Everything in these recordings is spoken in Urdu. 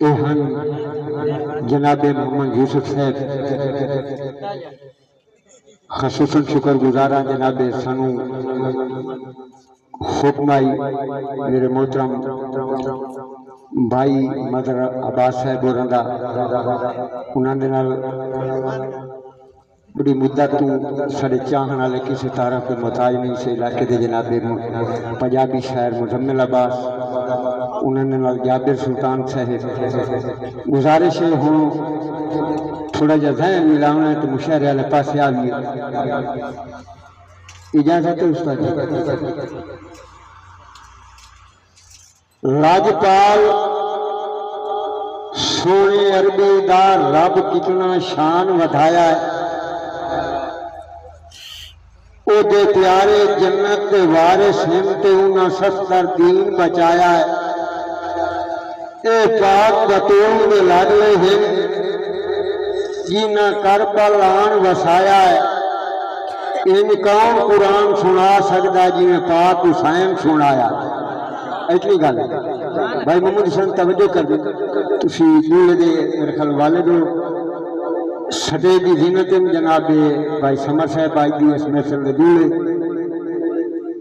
اہن جناب محمد یوسف صاحب خصوصاً شکر گزارا جناب سنو حکمائی میرے محترم بھائی مدر عباس صاحب ورندا انہاں دے نال بڑی مدت تو سڑے چاہن والے کسی طرح کے محتاج نہیں سے علاقے دے جناب پنجابی شاعر مزمل عباس انہوں نے نال جابر سلطان صاحب گزارش ہے ہوں تھوڑا جا ذہن ملاؤنا ہے تو مشاعرے والے پاسے آ گئی اجازت ہے استاد راجپال سونے عربی دار رب کتنا شان ودھایا ہے او دے پیارے جنت دے وارث ہم تے انہاں سستر دین بچایا ہے اے پاک بطول دے لاڈلے ہم جنہاں کربل آن وسایا ہے ان کون قرآن سنا سکتا جنہیں پاک حسین سنایا اتنی گل بھائی محمد حسین توجہ کر دیں تسی دولے دے میرے خیال والد سٹے دی زینت جناب بھائی سمر صاحب آئی دی اس محفل دے دولے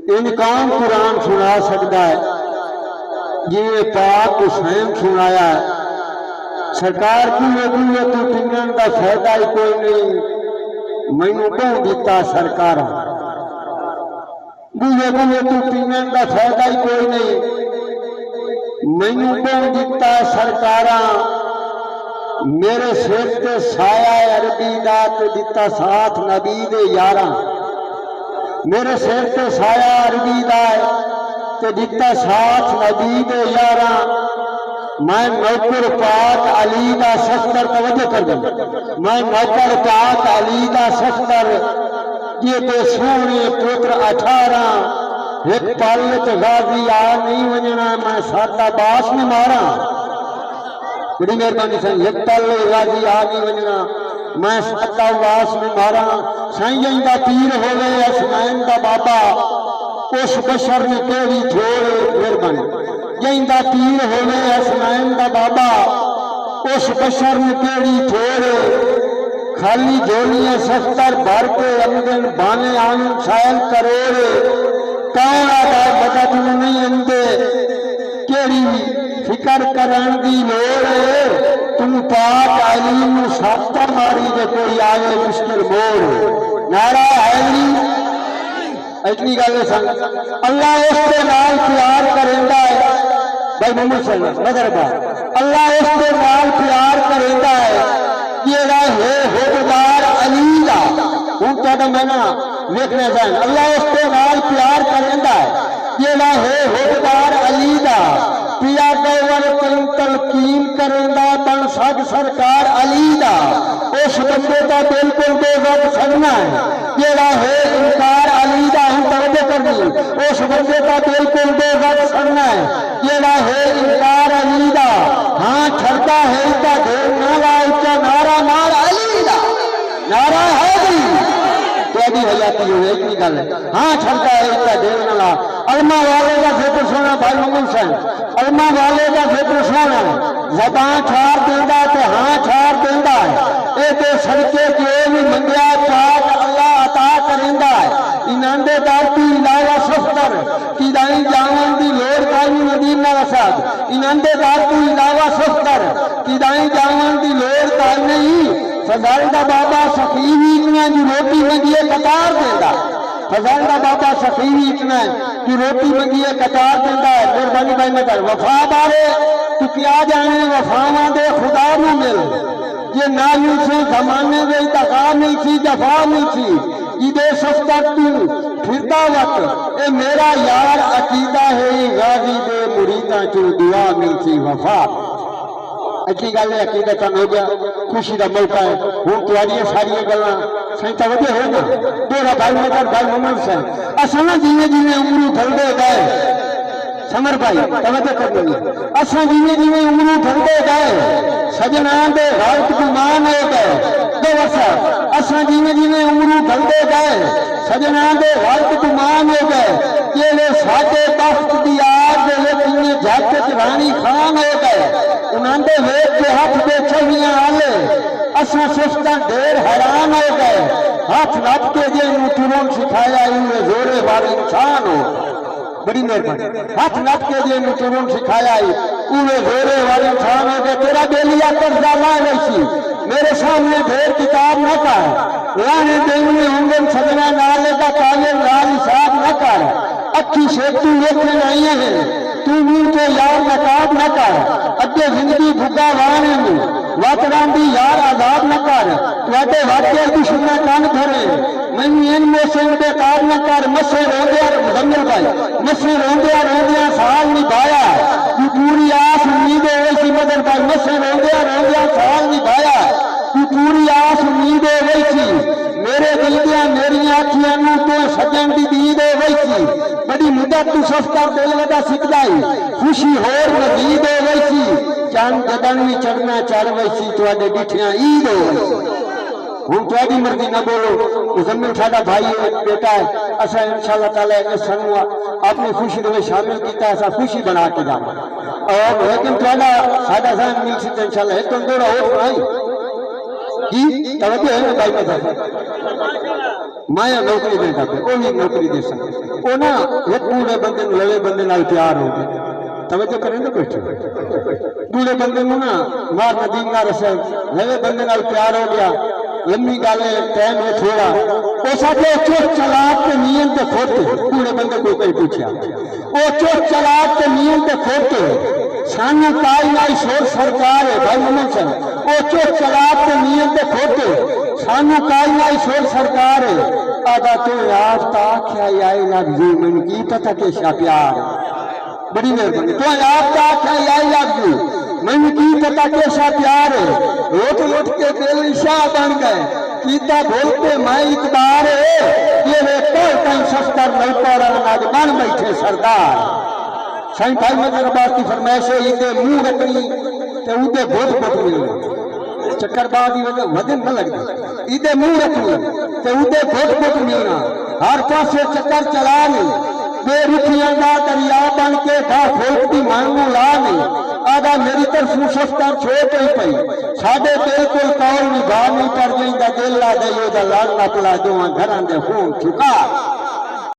ان کون قرآن سنا سکتا ہے جنہیں پاک حسین سنایا ہے سرکار کی تو ٹنگن کا فائدہ ہی کوئی نہیں مینوں کہوں دیتا سرکار بوجھے تو ٹنگن کا فائدہ ہی کوئی نہیں مینوں کہوں دیتا سرکار میرے سر تے سایہ عربی دا تے دیتا ساتھ نبی دے یاراں میرے سر تے سایہ عربی دا تے دیتا ساتھ نبی دے یاراں میں نوکر پاک علی دا شستر توجہ کر دوں میں نوکر پاک علی دا شستر یہ تے سونے پتر 18 ایک پالت غازی آ نہیں ونجنا میں ساتا باس میں مارا بڑی مہربانی سائیں ایک پالت غازی آ نہیں ونجنا میں ساتا باس میں مارا سائیں جائیں دا تیر ہوئے اسمین دا بابا اس بشر نے تیری تھوڑے مہربانی جائندہ تیر ہوئے اسمین دا بابا اس بشر نے تیری تھوڑے خالی جھولیاں سستر بھر کے امدن بانے آنن شائل کروڑے کون آتا مدد نہیں اندے کیڑی فکر کرن دی لوڑے تم پاک علیم ساتھ ماری دے کوئی آئے مشکل موڑ نعرہ حیدری اتنی گالے سنگ اللہ اس کے نال پیار کرندہ ہے بھائی محمد صلی اللہ نظر بات اللہ اس کے نال پیار کرندہ ہے یہ رہے حکمدار علی دا ہوں تو میں نا لکھنے جائیں اللہ اس کے نال پیار کرندہ ہے یہ رہے حکمدار علی دا پیا گور تلقین کرندہ بن سب سرکار علی دا اس بندے کا بالکل بے وقت سننا ہے یہ رہے انکار علی دا ہم توجہ کرنی اس بندے کا بالکل بے وقت سننا ہے یہ رہے انکار علی دا ہاں چھڑتا ہے اتا دیر نالا اتا نارا مار علی دا نارا حیدری تو ابھی حیاتی ہوئے ایک نہیں گل ہے ہاں چھڑتا ہے اتا دیر نالا علماء والے کا فکر سونا بھائی محمد حسین علماء والے کا فکر سونا زبان چھار دیندہ تو ہاں چھار دیندہ ہے اے تو صدقے کے بھی منگیا پاک اللہ عطا کرندہ ہے انہاندے دارتی علاوہ سفتر کی دائیں جاون دی لوڑ کائنی مدینہ رساد انہاندے دارتی علاوہ سفتر کی دائیں جاون دی لوڑ کائنی فضائدہ بابا سخیوی اتنا جو روٹی منگیے قطار دیندہ فضائدہ بابا سخیوی اتنا جو روٹی منگیے قطار دیندہ ہے مہربانی بھائی میں کر وفا بارے تو کیا جانے وفاواں دے خدا نو مل یہ نالی سے زمانے دے اتقا نہیں تھی جفا نہیں تھی یہ دے سفتر تو پھرتا وقت اے میرا یار عقیدہ ہے غازی دے مریدہ جو دعا نہیں تھی وفا اچھی گل ہے عقیدتاً ہو گیا خوشی دا موقع ہے ہوں تواریاں ساری گلاں صحیح توجہ ہے نا میرا بھائی مدر بھائی محمد صاحب اساں جیویں جیویں عمروں ڈھلدے گئے سمر بھائی توجہ کر لیں اساں جیویں جیویں عمروں ڈھلدے گئے سجناں دے غلط گمان ہو گئے دو وسا اساں جیویں جیویں عمروں ڈھلدے گئے سجناں دے غلط گمان ہو گئے جڑے ساڈے بخت دی آگ دے وچ جھٹ رانی خان ہو گئے انہوں نے ویٹ کے ہاتھ دے چھویاں آلے اساں سستا ڈیر حیران ہو گئے ہاتھ نپ کے جے ٹرون سکھایا انہیں زورے والے انسان ہو بڑی مہربانی ہاتھ نپ کے جے ٹرون سکھایا انہیں زورے والے انسان ہو گئے تیرا بیلیا قرضہ نہ ویسی میرے سامنے پھر کتاب نہ کر رانے دیونے ہنگن سجنا نالے کا کالر لال حساب نہ کر اچھی شیطو ویکھنے نہیں ہے تو منہ تو یار نقاب نہ کر اگے زندگی بھگا وانے میں واتران دی یار عذاب نہ کر تواڈے واقعے دشمن کان بھرے میں ان موسم بے کار نہ کر مسے روندیا مزمل بھائی مسے روندیا سال نبھایا تو پوری آس امید ویسی مدر بھائی مسے روندیا سال نبھایا تو پوری آس امید ویسی میرے دلدیاں میری آنکھیاں نو تو سجن دی دید ویسی بڑی مدت تو سستا دل ودا سکھدائی خوشی ہور مزید ویسی چاند جدن بھی چڑھنا چڑھ ویسی تواڈے ڈٹھیاں عید ہو ہوں تواڈی مرضی نہ بولو مزمل ساڈا بھائی ہے بیٹا ہے اسا انشاءاللہ تعالی اس سنو اپنی خوشی دے شامل کیتا اسا خوشی بنا کے جاواں اور لیکن تواڈا ساڈا ذہن مل سکتا انشاءاللہ ایک تو تھوڑا اور سنائی جی توجہ ہے بھائی میں نوکری دے سکتے وہ بھی نوکری دے سکتے وہ نا ایک بوڑھے بندے لوے بندے نال پیار ہو گیا توجہ کریں گے بیٹھے بوڑھے بندے نو نا مار ندیم نہ رسے لوے بندے نال پیار ہو گیا لمبی گالے ٹائم ہے تھوڑا وہ ساڈے چوٹ چلاک تے نیت تے کھوتے بوڑھے بندے کو کوئی پوچھا وہ چوٹ چلاک تے نیت تے کھوتے سانو کائی نائی شور سرکار ہے بھائی مومن سن وہ چوٹ چلاک تے نیت تے کھوتے سانو کائی نائی شور سرکار ہے آدھا تو یافتا آکھیا آئی لگ جی من کی پتہ کے شا پیار بڑی مہربانی تو یافتا آکھیا آئی لگ جی من کی پتہ کے شا پیار ہے روٹ کے دل شاہ بن گئے کیتا بولتے میں اقبار ہے یہ وہ کوئی کہیں سستر نہیں پورا آج بن بیٹھے سردار سائن بھائی مدر عباس کی فرمائش ہے یہ منہ رکھنی تے اودے بہت بہت چکر بعد یہ وزن نہ لگ دی ایدے منہ رکھنی تے اودے بہت ملنا ہر پاسے چکر چلا نہیں بے رکھیاں دا دریا بن کے با کھولتی مانگو لا نہیں آدھا میری طرف سستا چھوٹ ہی پئی ساڈے بالکل کول نبھا نہیں پر جائیں دا دل لا دے دا لڑنا پلا دوہاں گھراں دے خون چکا